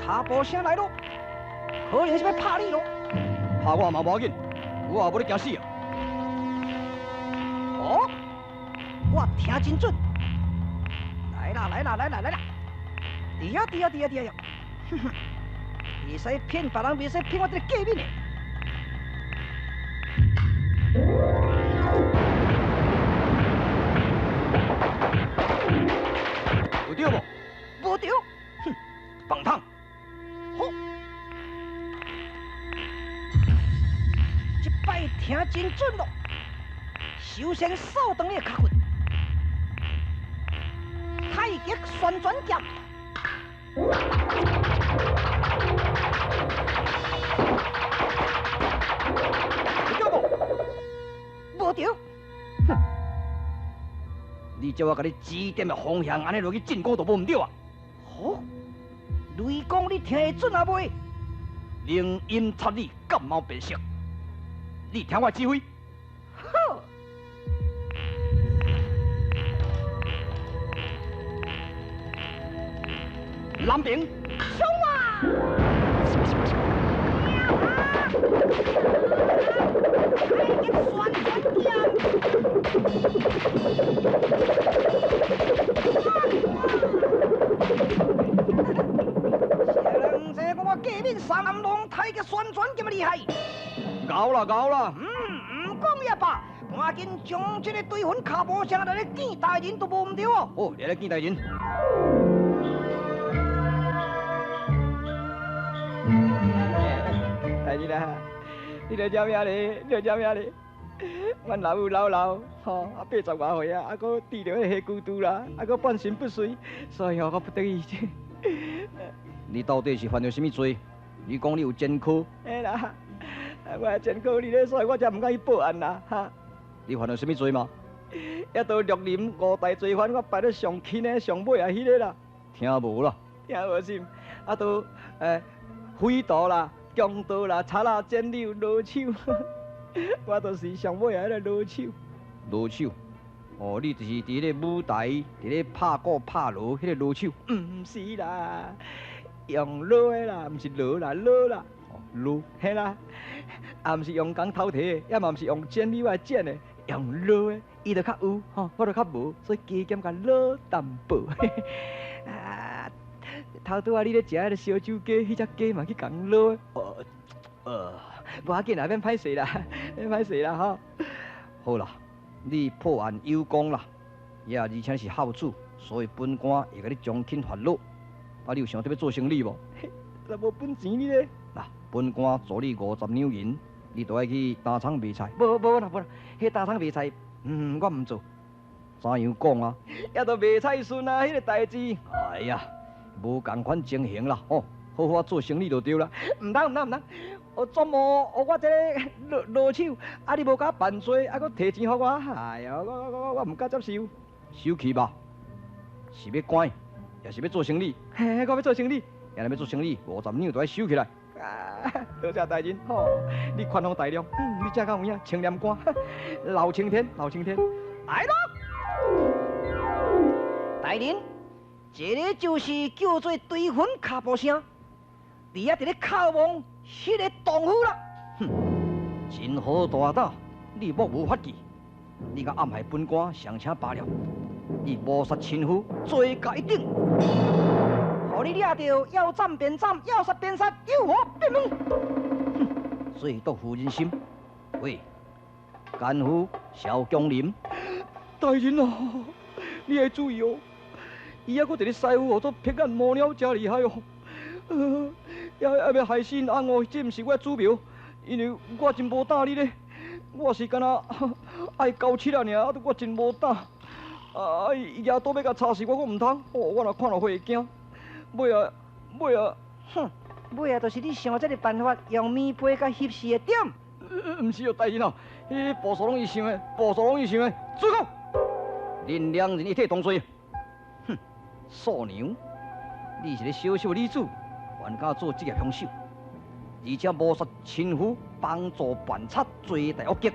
卡步声来咯，可能是要拍你咯。拍我嘛无要紧，我也无咧惊死啊！哦，我听真准。来啦来啦来啦来啦！对呀对呀对呀对呀！哼哼，袂使骗别人，袂使骗我这个假面的。有对无？无对，哼，棒烫！好，这摆听真准咯。首先扫断你的脚骨，太极旋转剑。有对无？无对，哼！你叫我甲你指点的方向，安尼落去进攻都无唔对啊！好，雷公你听会准啊袂？灵阴插你，感冒变色，你听我指挥。好。南平，冲啊！太极旋转剑。小人这我假面三暗龙太极旋转这么厉害。够啦够啦！唔讲也罢，赶紧将这个对魂卡波声来见大人都无唔对哦。哦，你来见大人。大人啊，你着叫咩哩？你着叫咩哩？阮老母老，吼，80外岁啊，还阁治着迄黑孤独啦，还阁半身不遂，所以吼我不得已。你到底是犯了什么罪？你讲你有前科？嘿啦，我前科你咧，所以我才唔敢去报案啦，哈。你犯了什么罪吗？一到绿林五大罪犯，我排咧上轻的、上尾啊，迄个啦。听无啦？听无心。啊，都匪盗啦、强盗啦、贼啦、奸柳、落手，我都是上尾啊，迄个落手。落手？哦，你就是伫咧舞台，伫咧拍鼓拍锣，迄个落手？唔是啦，用锣的啦，唔是锣啦，锣啦，哦，锣，嘿啦，也唔是用钢头提的，也嘛唔是用剪柳来剪的，用锣的，伊就较有，吼，我就较无，所以加减甲锣淡薄。啊，头拄啊，你咧食迄个烧酒鸡，迄只鸡嘛去讲锣的，无要紧啦，免歹势啦，免歹势啦，吼。好啦。你破案有功啦，也而且是好处，所以本官会甲你奖金发落。啊，你有想特别做生意无？若无本钱你咧？嗱，本官助你50两银，你都爱去打厂卖菜。无啦，迄打厂卖菜，我唔做。怎样讲啊？也都卖菜顺啊，迄个代志。哎呀，无共款情形啦，哦，好好做生意就对啦。唔通。我专门我这个落手，啊！你无甲办罪，啊，搁摕钱给我，哎呀，我唔敢接受。生气吧？是要关，也是要做生意？嘿，我要做生意，也要做生意，50两都要收起来。啊，多谢大人，吼，你宽宏大量，你这敢有影？青念官，老青天，来咯！大人，这个就是叫做对魂卡步声，你啊伫咧靠望。迄个洞府啦，哼，真好大胆！你莫无法纪，你甲暗害本官，尚且罢了，你谋杀亲夫，罪加一等。互你抓到，要斩便斩，要杀便杀，有何便问？哼，最毒妇人心。喂，奸夫萧江林，大人啊，你要注意哦，伊还阁伫咧师傅学做撇眼魔鸟，真厉害哦。也要害死安哦，这毋是我主谋，因为我真无胆你咧，我是干那爱交七啊尔，我真无胆。啊，伊也倒要甲查死我唔通，我若看了会惊。尾啊，哼，尾啊，就是你想这个办法，用棉被甲翕视的点。毋是哦，大人啊，迄部署拢伊想的，主公，恁两人一体同罪。哼，素娘，你是个小小女子。还敢做职业凶手，而且谋杀亲夫，帮助办贼，罪大恶极，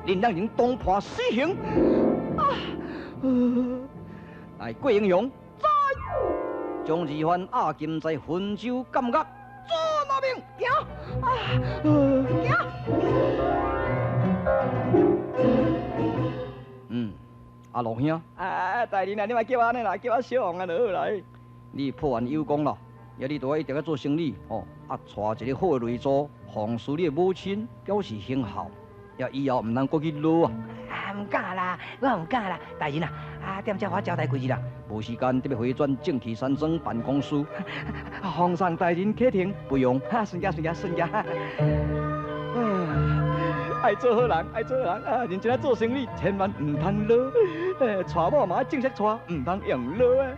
令两人当判死刑。来，郭英雄，在将疑犯押禁在温州监狱。做老兵，行啊，行。阿龙兄，大人啊，你莫叫我安尼啦，叫我小王啊就好来。你破案有功啦，也你都一定要做生意哦。带一个好的擂桌，奉侍你的母亲，表示孝孝，也以后唔通过去捞啊。唔敢啦，我唔敢啦，大人啊，踮遮我交代几日啦。无时间特别回转正气山庄办公室。皇上大人启听，不用。顺家。爱做好人，认真做生意，千万唔通捞。娶某嘛正式娶，唔通用捞啊。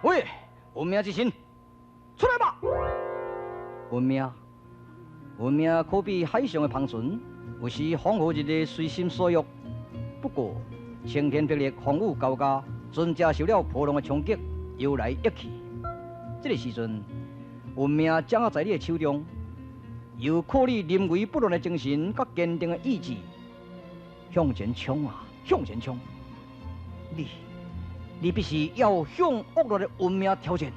喂，文明之神，出来吧！文明可比海上的芳醇，有时仿佛一个随心所欲。不过，青天霹雳，风雨交加，船只受了波浪的冲击，游来溢去。这个时阵，文明掌握在你的手中，又靠你临危不乱的精神甲坚定的意志，向前冲啊，向前冲！你必须要向恶劣的文明挑战。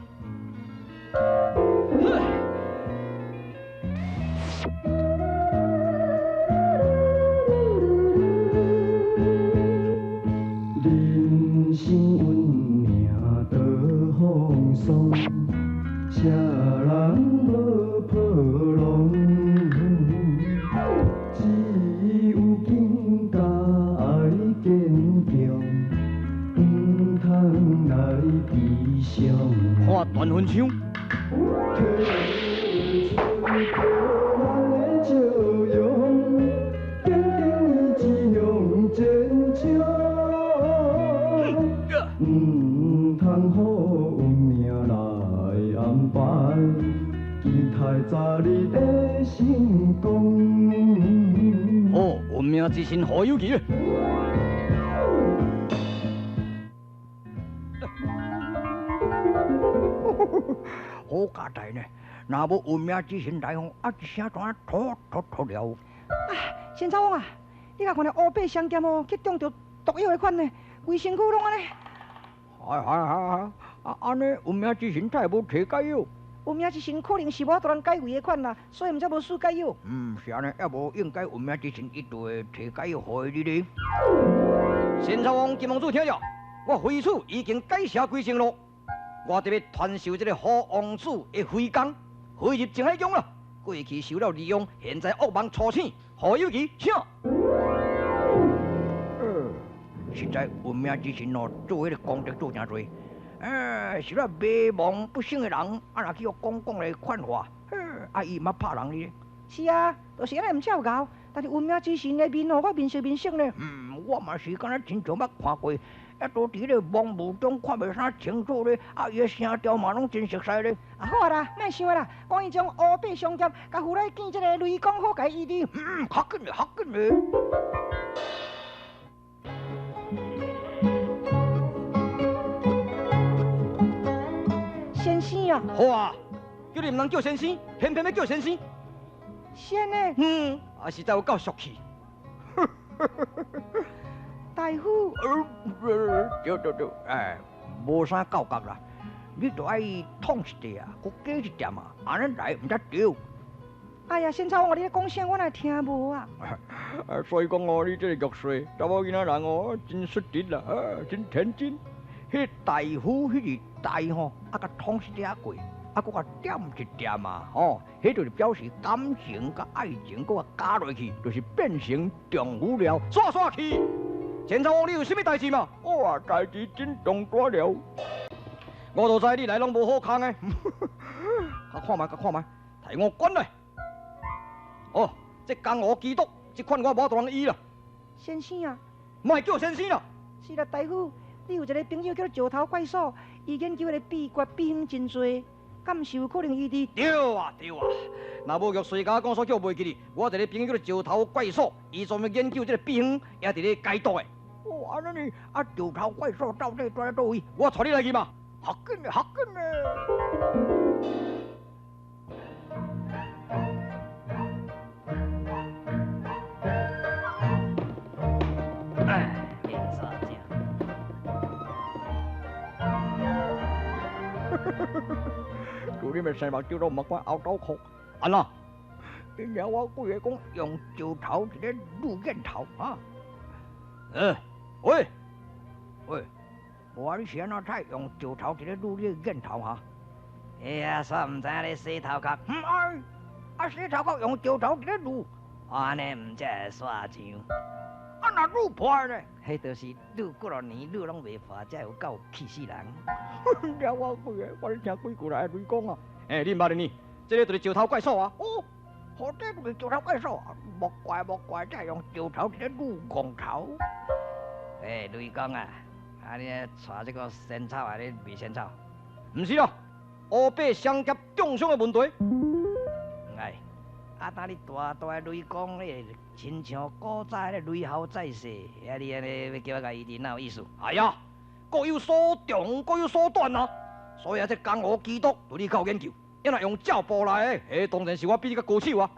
人生运命多风霜，啥人无破浪？只有境界爱坚强。来悲伤，看断魂枪。唔通好运命来安排，期待早日的成功。哦，运命之神何有奇？好佳哉呢！若无运命之神来吼，一声断脱了。仙草王啊，你甲看到乌白相剑哦，去中着毒药的款呢，规身躯拢安尼。安尼运命之神才无摕解药。运命之神可能是无突然解围的款啦，所以毋才无输解药。是安尼，也无应该运命之神一定会摕解药互你哩。仙草王金王子听着，我回此已经改写规程路。我特别传授这个好王子的飞功，飞入情海中了。过去受了利用，现在恶梦初醒，何有奇？请。实在运命之神哦，做迄个功德做真多。是了迷茫不醒的人，若去互讲来劝话，伊毋捌拍人哩。是啊，就是安尼毋照搞，但是运命之神的面哦，我面色面色呢。我嘛是敢若亲像捌看过。都伫咧茫雾中看袂啥清楚咧，伊个声调嘛拢真熟悉咧。好啦，莫想啦，讲伊将乌白相剑，甲胡来见这个雷公好解医治。较紧咧。先生啊！好啊，叫你唔能叫先生，偏偏要叫先生。先呢？实在有够俗气。大夫，对，无啥够格啦，你着爱痛一点啊，佮加一点啊，安尼来毋才对。哎呀，仙草王，你咧讲啥，我哪听无啊？所以讲哦，你这个玉髓查某囡仔人哦，真率直啦，真天真。迄大夫迄个大吼，甲痛一点过，啊，搁甲点一点嘛，吼，迄就是表示感情甲爱情搁甲加落去，就是变成丈夫了。煞煞去！前朝王，你有啥物代志嘛？我代志真重大了。我就知你来拢无好康的。甲看卖，甲看卖，替我滚来！哦，这江湖基督，这款我无当医啦。先生啊，莫叫先生啦！是啦，大夫，你有一个朋友叫石头怪兽，伊研究的秘诀秘方真多，敢是有可能伊伫？对啊，对啊。若无玉碎甲讲所叫袂记哩，我一个朋友叫做石头怪兽，伊专门研究这个秘方，也伫咧解毒的。哦，安尼呢？啊，石头怪兽到底住在倒位？我带你来去嘛。吓紧嘞，吓紧嘞！哎，没啥讲。做你咪生目叫到唔关拗刀壳。安啦，今日我故意讲用石头一个鹿眼头啊。喂，喂，我你是安怎菜用石头一个鹿眼头哈？哎呀，煞唔知影你洗头壳，洗头壳用石头一个鹿，安尼唔才会煞上。啊，那鹿破呢？迄就是鹿过了年，鹿拢袂破，才有够气死人。了我几个，我咧听几句来雷讲啊。你捌哩呢？这个就是石头怪兽啊。哦，好这就是石头怪兽啊！莫怪，再用石头一个鹿公头。雷公啊，啊你带这个仙草啊，你卖仙草？唔是啊，乌白相夹重伤的问题。哎，啊，当你大的雷公咧，亲像古早咧雷侯在世，啊你安尼要叫我甲医治，哪有意思？哎呀，各有所长，各有所短啊。所以啊，这江湖基督对你较有研究。要若用照步来的，当然是我比你较高手啊。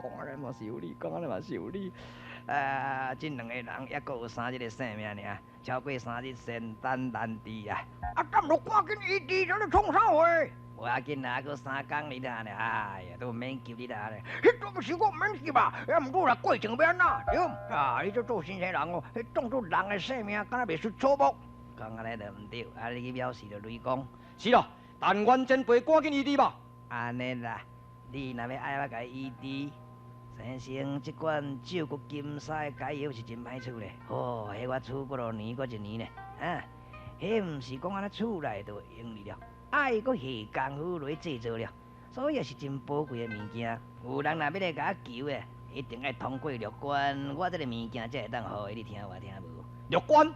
讲安尼嘛是有理，讲安尼嘛是有理。这两个人还阁有3日的性命呢，超过3日仙丹难治啊！啊，咁就赶紧医治，咱咧创啥话？无要紧啦，阁3工你啦呢，哎呀，都免急你啦呢。迄都不是我免急吧？也毋过啦，过程要安怎？对啊，你这做新鲜人哦，迄当作人的性命，敢若袂出错误。讲安尼就唔对，啊，你去藐视着雷公。是啦，但愿前辈赶紧医治吧。安尼啦，你若要爱我甲伊医治。先生，这款酒骨金沙解药是真歹处咧。哦，迄我厝过了年，过一年呢。啊，迄毋是讲安尼厝内就用哩了，爱搁下功夫来制作了，所以也是真宝贵的物件。有人若要来甲我求诶，一定爱通过入关，我这个物件才会当好。你听有听无？入关？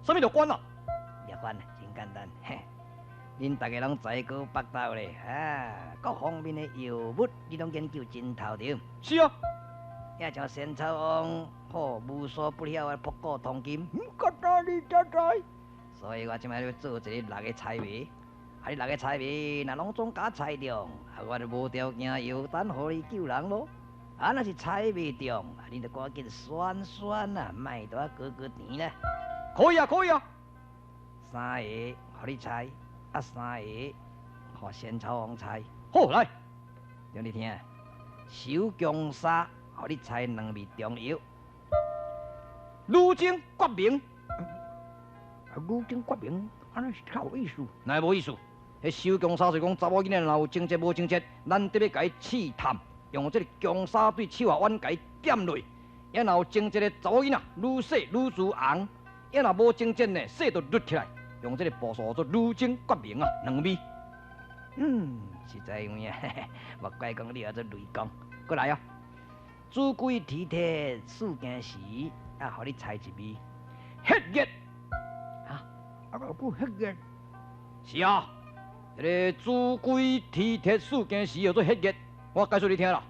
什么入关啊？入关真简单，嘿。恁大家拢在高北斗咧，各方面的药物你拢研究真透彻。是啊，也像仙草王，无所不晓的博古通今。个大你才知。所以我即摆要做一个6个菜味，你6个菜味若拢总加菜中，我就无条件药单互你救人咯。若是菜味中，你就赶紧选啊，卖多高甜啦。可以啊，可以啊。 3个互你猜，3个互仙草王猜。好来，让你听，手姜砂互你猜2味中药。女精决明，女精决明，安尼是较有意思。哪会无意思？迄手姜砂是讲查某囡仔若有情节无情节，咱得要甲伊试探，用这个姜砂对手啊腕甲伊点落。也若有情节的查某囡仔，愈洗愈自红；也若无情节呢，洗就绿起来。 用这个步数做女精决明啊，2味。实在有影，莫怪讲你要做雷公。过来啊，主鬼体铁四件事，互你猜一味。血液，不血液？是啊，这个主鬼体铁四件事叫做血液。我解说你听啦，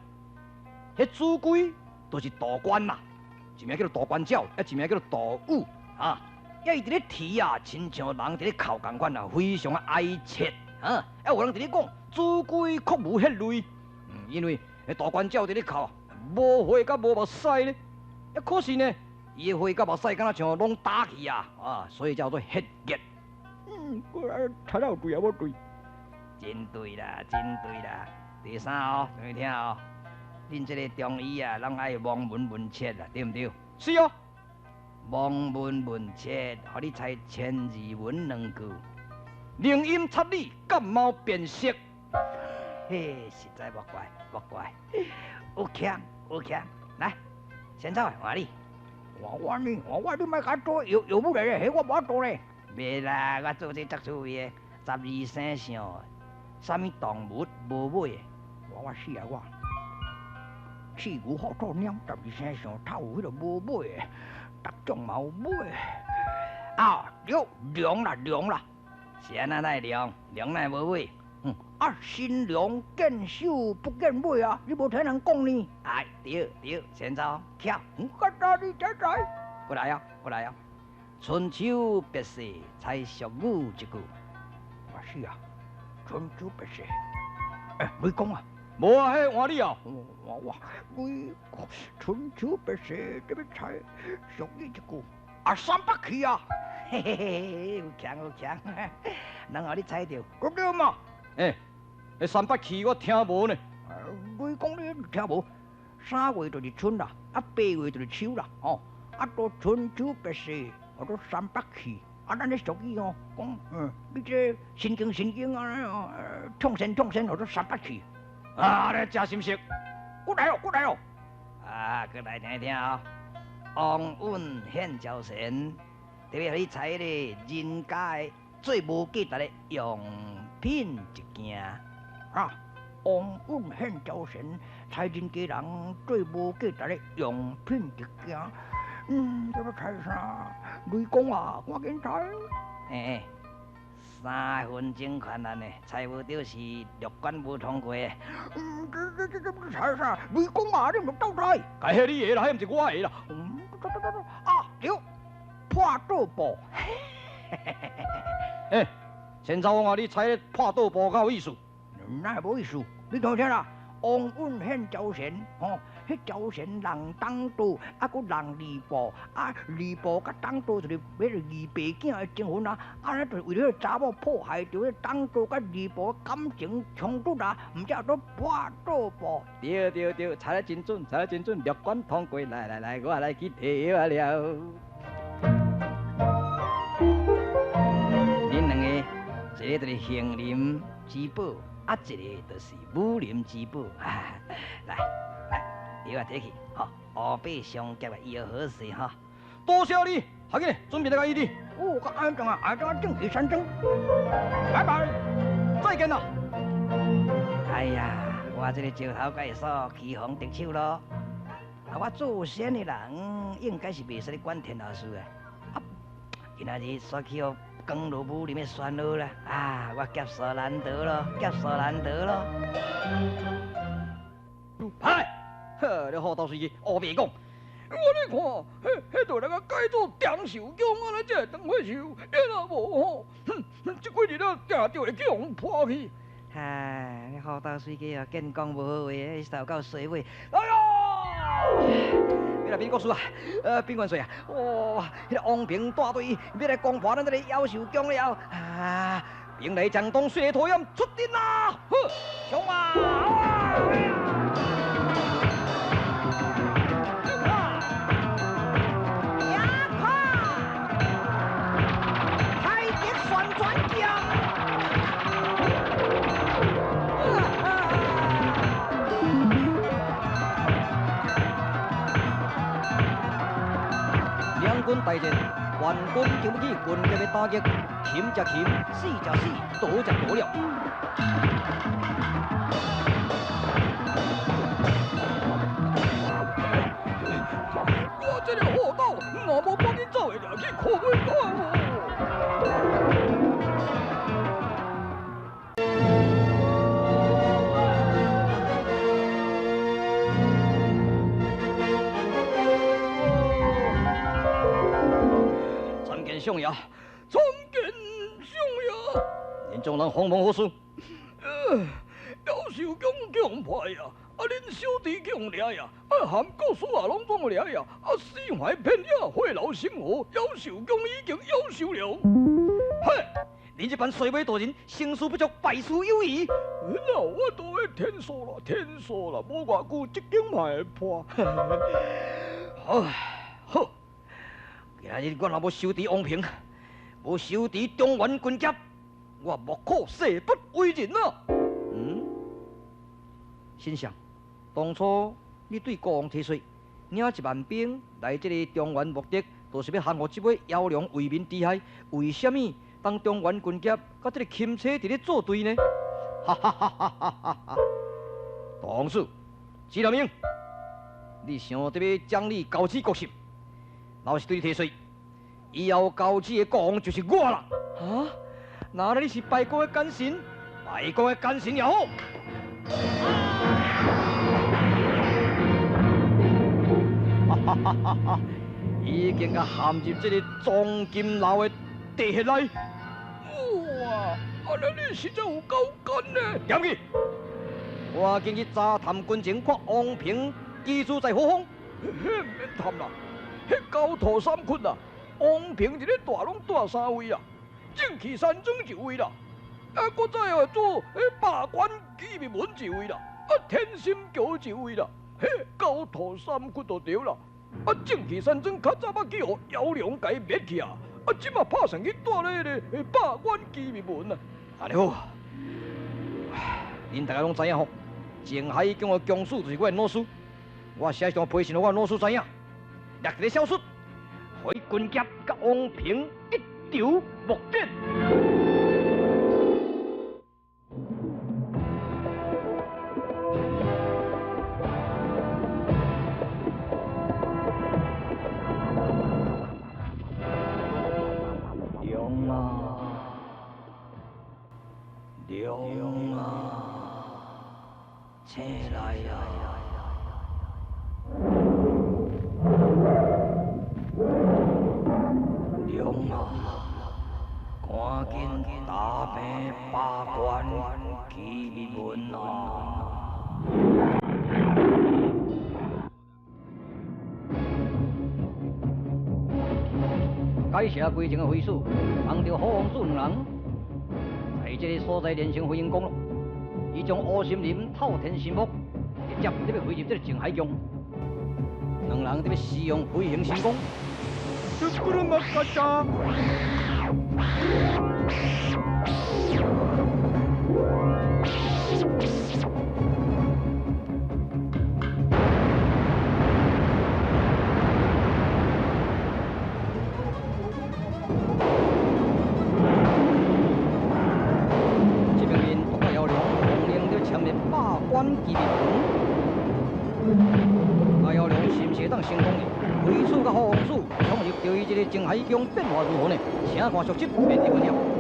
迄主鬼就是道观啦，一名叫做道观鸟，一名叫做道武啊。 也伊伫咧啼啊，亲像人伫咧哭共款啊，非常哀切啊！有人伫咧讲，主鬼哭无血泪，因为大官鸟伫咧哭，无血甲无目屎咧，可是呢，伊的血甲目屎敢若像拢打去啊，所以叫做血液。果然查到对啊，无对。真对啦，真对啦。第三哦，注意听哦，恁这个中医啊，拢爱望闻问切啦，对毋对？是啊。 望闻问切，互你猜千字文2句。灵音插理，感冒变色。嘿，实在莫怪，莫怪，有强有强，来，先走，换你。我你莫甲做有武来咧，迄我无法做咧。袂啦，我做这作趣味的，12生肖，啥物动物无尾的，我死啊我！刺牛虎兔鸟，12生肖，头有迄个无尾的，逐种嘛有尾。啊，龙啦，是安那奈龙奈无尾。新龙见首不见尾啊！你无听人讲呢？哎，对，先走，巧，我道你才知。过来啊！春秋笔试才俗语一句，我是啊，春秋笔试。你讲啊？无啊，迄换你啊！你春秋笔试这边才俗语一句，三八气啊！嘿，有强，能互你猜到，对嘛？迄三八气我听无呢。你讲你听无？3月就是春啦，8月就是秋啦，到春秋笔试，到三八气，咱咧俗语讲，你这神经啊，冲神，到三八气。你真心实。过来哦！过来听听啊！王稳显招神，特别你猜咧人家的最无价值的用品一件。王稳显招神，猜人家人最无价值的用品一件。这要猜啥？你讲啊，我紧猜。3分钟困难呢，猜无到是六关无通过的。这猜啥？你讲啊，你莫倒猜。该迄你的啦，迄毋是我的啦。对，破倒步。先走我你猜破倒步较有意思。那无意思，你听听啦。王稳显招神，迄招神人当道，佫人二步，二步甲当道就是要二伯囝的情分啊！咱就是为了查某破坏着迄当道甲二步感情冲突啊，毋则都破倒步。对，猜得真准，六关通过，来，我来去摕啊了。恁两个，一个就是杏林之宝。一个就是武林之宝，来，你我提起，乌白相夹的要好势哈。多谢你，好嘅，准备来个伊啲。安怎正气山庄，拜拜，再见啦。哎呀，我这个石头介所棋逢敌手咯。我做仙的人，应该是袂使咧管天老师的。今仔日煞去哦。刚落武林的酸路啦，我劫数难得咯。嗨，你好道士去，乌白讲，我咧看，迄度那个改做长寿姜啊，那才当火寿，因若无这几日了，定就会去互破去。你好道士去啊，见讲无好话，受到水尾。哎呀！要来边国师啊，边元帅啊！哇，迄个王平带队要来攻破咱这个妖寿宫了兵来将挡，水来土掩，出阵啦！冲啊！军大战，援军经不起军舰的打击，擒则擒，死则死，躲则躲了。我这个好斗，若无赶紧走的，了去看袂看哦。上呀，参见上呀！恁众人慌忙何事？妖寿宫强派呀，恁小弟强掠呀，含国师啊拢总掠呀，四怀偏野，血流成河，妖寿宫已经夭寿了。嘿，恁这班衰尾大人，成事不足，败事有余。那我都会天数啦，无偌久，这间嘛会破。好。今日我若无收敌王平，无收敌中原军甲，我莫可誓不为人啊！丞相，当初你对国王提出领10000兵来这个中原，目的就是要降服这位妖良为民之害。为什么当中原军甲甲这个钦差伫咧作对呢？哈哈哈哈哈哈哈！同事，纪大明，你想得要将你交起国信，老是对你提水，以后交起的国王就是我啦！啊，哪里是拜国的奸臣？拜国的奸臣也好。哈哈哈哈哈！已经甲陷入这个黄金牢的地穴内。哇，安尼你实在有够干呢！严去！我今日查探军情，看王平居住在何方？迄免探啦，迄高土三窟啦，王平伫咧大拢带3位啦，正气山庄1位啦，搁再做罢官纪密文1位啦，天心桥1位啦，高土三窟就对啦。正气山庄较早捌去互姚良甲伊灭去啊，即马拍上去带咧罢官纪密文啊。安尼好，恁大家拢知影吼，靖海宫的宫属就是我的老师，我写一张批信，互我老师知影，掠一个小卒，互伊军甲甲王平一筹莫展。龙啊，醒来呀！龙啊，赶紧打平罢官纪密文啊！改写规定的会书，按照好王子2人。在这个所在连成飞鹰宫了，伊将乌心林透天神木直接特别飞入这个靖海宫，2人特别使用飞行神功。不能马卡扎。纪密文，啊，姚良是毋是会当成功呢？为此，甲好王子冲入到伊这个靖海宫变化如何呢？请看续集，免得混淆。